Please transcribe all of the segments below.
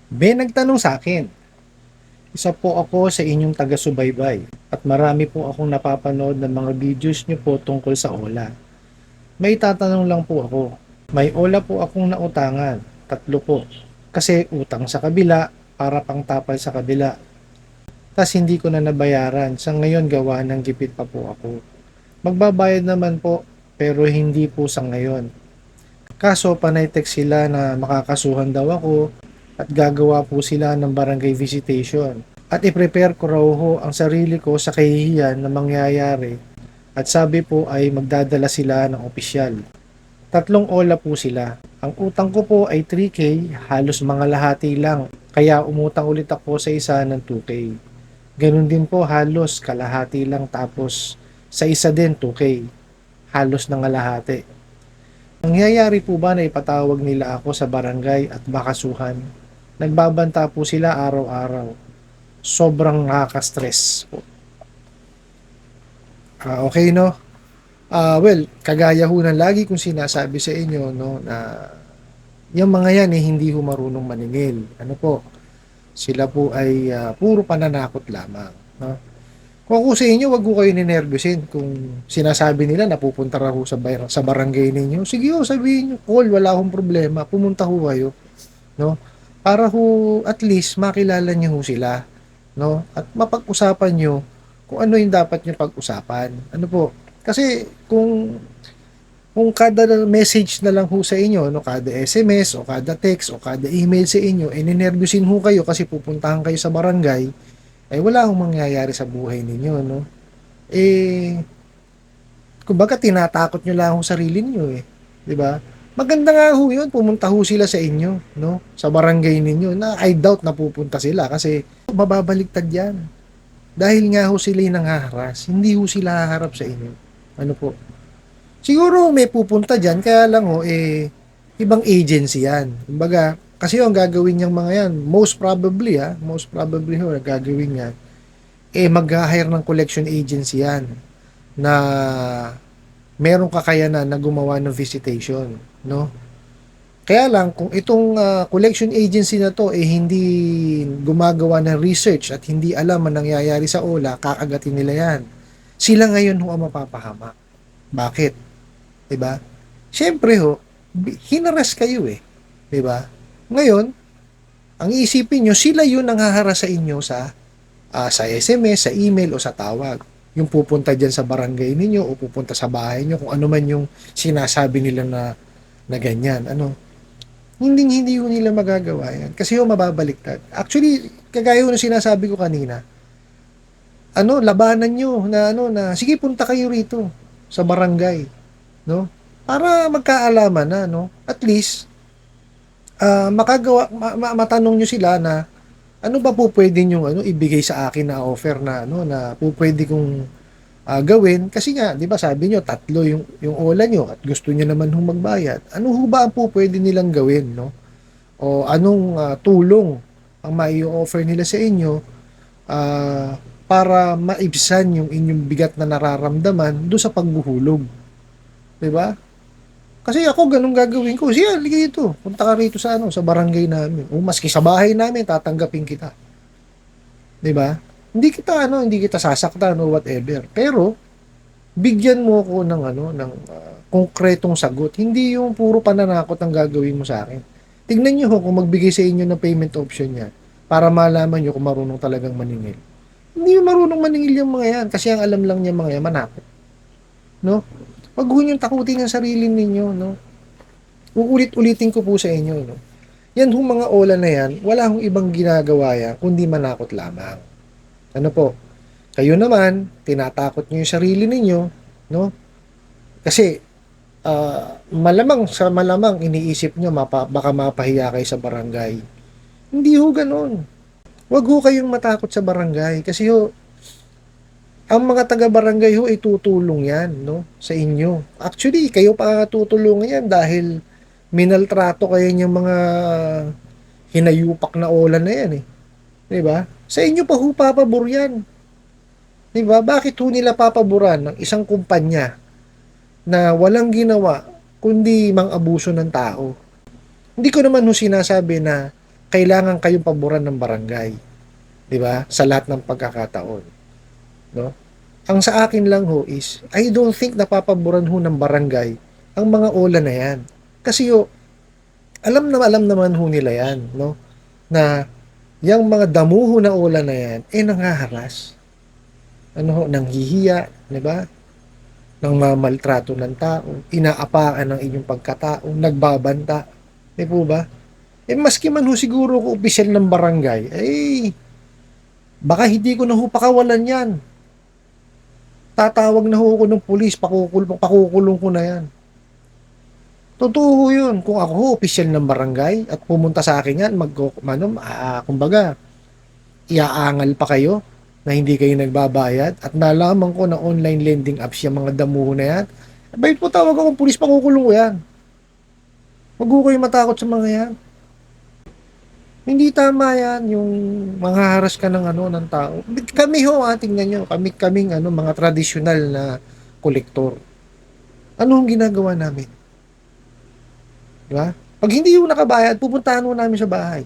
Nagtanong sa akin, isa po ako sa inyong taga-subaybay at marami po akong napapanood ng mga videos niyo po tungkol sa OLA. May tatanong lang po ako. May OLA po akong nautangan, tatlo po. Kasi utang sa kabila para pangtapal sa kabila. Tas hindi ko na nabayaran. Sa ngayon gawa ng gipit pa po ako. Magbabayad naman po pero hindi po sa ngayon. Kaso panay text sila na makakasuhan daw ako at gagawa po sila ng barangay visitation. At i-prepare ko raw ho ang sarili ko sa kahihiyan na mangyayari at sabi po ay magdadala sila ng opisyal. Tatlong ola po sila. Ang utang ko po ay 3K, halos mga lahati lang. Kaya umutang ulit ako sa isa ng 2K. Ganun din po halos kalahati lang tapos sa isa din 2K. Halos nangalahati. Nangyayari po ba na ipatawag nila ako sa barangay at bakasuhan? Nagbabanta po sila araw-araw. Sobrang nakaka-stress po. Okay, no? Well, kagaya ho ng lagi kong sinasabi sa inyo, no, na yung mga yan hindi ho marunong maningil. Ano po? Sila po ay puro pananakot lamang, no? Kung ako sa inyo, wag ko kayo ninervyusin kung sinasabi nila na pupunta raw ho sa barangay ninyo. Sige ho, sabihin nyo, call, wala akong problema. Pumunta ho kayo, no? Para ho at least makilala niyo ho sila, no? At mapag-usapan niyo kung ano yung dapat niyo pag-usapan. Ano po? Kasi kung kada message na lang ho sa inyo, no, kada SMS o kada text o kada email sa inyo, ninervyusin ho kayo kasi pupuntahan kayo sa barangay, ay wala hong mangyayari sa buhay ninyo, no? Eh, kumbaga tinatakot nyo lang ho sarili niyo eh, 'di ba? Maganda nga ho 'yun, pumunta ho sila sa inyo, no? Sa barangay ninyo na I doubt na pupunta sila kasi mababaliktad 'yan. Dahil nga ho sila yung nanghaharas, hindi ho sila haharap sa inyo. Ano po? Siguro may pupunta diyan kaya lang ho ibang agency 'yan. Kumbaga, kasi yung gagawin niyang mga 'yan, most probably ho gagawin niyan mag-hire ng collection agency 'yan na merong kakayanan na gumawa ng visitation, no? Kaya lang kung itong collection agency na to hindi gumagawa ng research at hindi alam ang nangyayari sa OLA, kakagatin nila 'yan. Sila ngayon ho ang mapapahamak. Bakit? 'Di ba? Siyempre ho, hinaras kayo eh, 'di ba? Ngayon, ang iisipin nyo, sila yun ang haharas sa inyo sa SMS, sa email o sa tawag. Yung pupunta dyan sa barangay ninyo o pupunta sa bahay nyo, kung ano man yung sinasabi nila na ganyan. Ano, hindi ko nila magagawa yan. Kasi yung mababaliktad. Actually, kagaya yung sinasabi ko kanina, labanan nyo na sige punta kayo rito sa barangay, no? Para magkaalaman na, no? At least, matanong nyo sila na ano ba po pwede nyo ibigay sa akin na offer na na po pwede kong gawin kasi nga 'di ba sabi nyo tatlo yung ola nyo at gusto niyo naman hong magbayad. Ano ho ba ang po pwede nilang gawin, no? O anong tulong ang mai-offer nila sa inyo para maibsan yung inyong bigat na nararamdaman do sa paghuhulog, 'di ba? Kasi ako ganun gagawin ko. Siya, ligay ito. Punta ka rito sa barangay namin. O maski sa bahay namin, tatanggapin kita. 'Di ba? Hindi kita sasaktan o whatever. Pero bigyan mo ako ng konkretong sagot. Hindi yung puro pananakot ang gagawin mo sa akin. Tignan niyo kung magbigay sa inyo ng payment option niya para malaman niyo kung marunong talagang maningil. Hindi yung marunong maningil yung mga yan kasi ang alam lang niya mga yan manakot, no? Wag ho niyong takutin ang sarili ninyo, no? Uulit-ulitin ko po sa inyo, no? Yan hong mga ola na yan, wala hong ibang ginagawa yan kundi manakot lamang. Ano po? Kayo naman, tinatakot niyo yung sarili ninyo, no? Kasi malamang iniisip niyo baka mapahiya kayo sa barangay. Hindi ho ganoon. Wag ho kayong matakot sa barangay kasi ho ang mga taga-barangay ho ay tutulong yan, no, sa inyo. Actually, kayo pa tutulungan yan dahil minaltrato kayo ng mga hinayupak na ola na yan eh. 'Di ba? Sa inyo pa ho papabor yan. 'Di ba? Bakit ho nila papaboran ng isang kumpanya na walang ginawa kundi mang-abuso ng tao? Hindi ko naman ho sinasabi na kailangan kayong paboran ng barangay, 'di ba? Sa lahat ng pagkakataon, no? Ang sa akin lang ho is, I don't think napapaboran ho ng barangay ang mga ola na yan. Kasi ho, alam naman ho nila yan, no? Na yung mga damuho na ola na yan, nanghaharas. Ano ho, nanghihiya, di ba? Nang mamaltrato ng tao, inaapakan ng inyong pagkatao, nagbabanta. Di po ba? Maski man ho siguro ko opisyal ng barangay, baka hindi ko na ho pakawalan yan. Tatawag na ho ako ng pulis, pakukulong ko na yan. Totoo yun. Kung ako ho, opisyal ng barangay at pumunta sa akin yan, kumbaga, iaangal pa kayo na hindi kayo nagbabayad at nalaman ko na online lending apps yung mga damuho na yan. Bakit po tawag akong pulis, pakukulong ko yan. Huwag ko kayo matakot sa mga yan. Hindi tama yan, yung manghaharas ka ng ng tao. Kami ho, tingnan nyo, kaming mga tradisyonal na kolektor. Ano ang ginagawa namin? Di ba? Pag hindi yung nakabayad, pupuntahan mo namin sa bahay.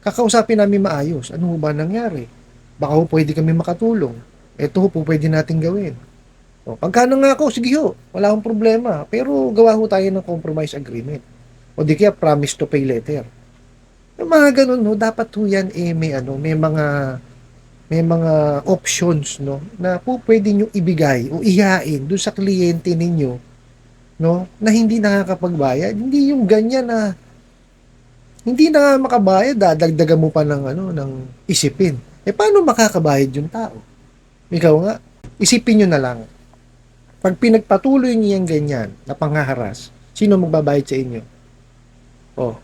Kakausapin namin maayos. Ano ba nangyari? Baka ho pwede kami makatulong. Ito ho po pwede natin gawin. O, pagkano nga ako, sige ho, wala akong problema. Pero gawa ho tayo ng compromise agreement. O di kaya promise to pay letter. Yung mga ganun ho, dapat ho yan may mga options no na po pwede nyo ibigay o ihain doon sa kliyente ninyo no na hindi nakakapagbayad. Hindi yung ganyan na hindi na makabayad, dadagdagan mo pa ng ng isipin. Paano makakabayad yung tao? Ikaw nga, isipin nyo na lang. Pag pinagpatuloy niyo yung ganyan na panghaharas, sino magbabayad sa inyo? Oh,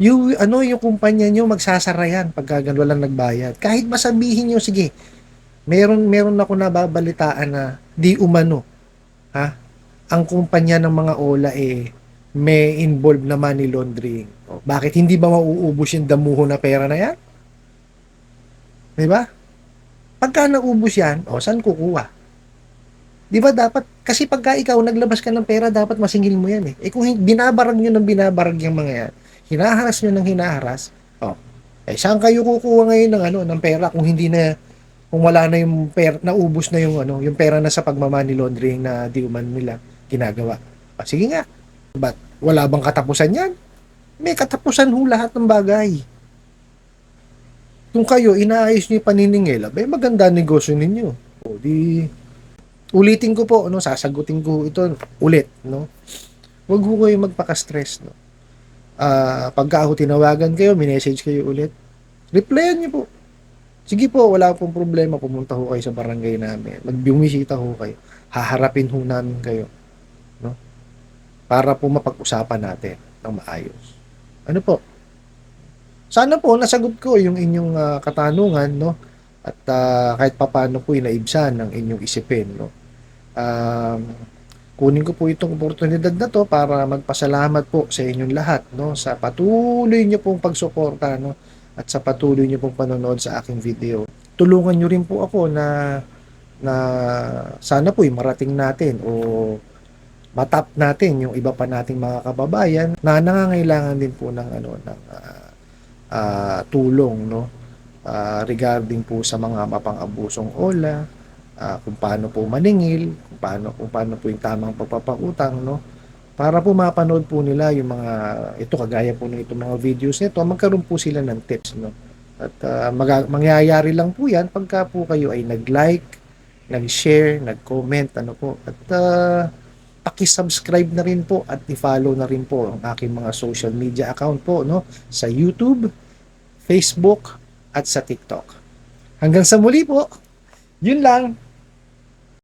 yung kumpanya nyo magsasara yan pag walang nagbayad. Kahit masabihin nyo, sige, meron ako nababalitaan na di umano, ha? Ang kumpanya ng mga ola may involved na money laundering. O, bakit hindi ba mauubos yung damuho na pera na yan? Di ba? Pagka naubos yan, saan kukuha? Di ba dapat, kasi pagka ikaw naglabas ka ng pera, dapat masingil mo yan kung binabarag nyo ng binabarag yung mga yan, hinaharas nyo ng hinaharas, saan kayo kukuha ngayon ng pera kung wala na yung pera, naubos na yung pera na sa pagmamani laundering na di man nila ginagawa. Sige nga, but wala bang katapusan yan? May katapusan ho lahat ng bagay. Kung kayo inaayos niyo yung paniningil, maganda negosyo ninyo. O di ulitin ko po, sasagutin ko ito ulit, no? Huwag ho kayo magpaka-stress, no? Pagka ako tinawagan kayo, minessage kayo ulit, replyan niyo po. Sige po, wala pong problema, pumunta ho kayo sa barangay namin. Magbumisita ho kayo. Haharapin ho namin kayo, no? Para po mapag-usapan natin ng maayos. Ano po? Sana po nasagot ko yung inyong katanungan, no? At kahit papaano po naibsan ng inyong isipin, no? Kunin ko po itong oportunidad na to para magpasalamat po sa inyong lahat, no? Sa patuloy niyo pong pagsuporta, no? At sa patuloy niyo pong panonood sa aking video. Tulungan niyo rin po ako na sana po marating natin o matap natin yung iba pa nating mga kababayan na nangangailangan din po ng tulong, no? Regarding po sa mga mapang-abusong ola, kung paano po maningil, kung paano po yung tamang pagpapautang, no? Para po mapanood po nila yung mga ito kagaya po nito mga videos nito, magkaroon po sila ng tips, no? At mangyayari lang po 'yan pagka po kayo ay nag-like, nag-share, nag-comment, ano po. At paki-subscribe na rin po at i-follow na rin po ang aking mga social media account po, no? Sa YouTube, Facebook, at sa TikTok. Hanggang sa muli po. Yun lang.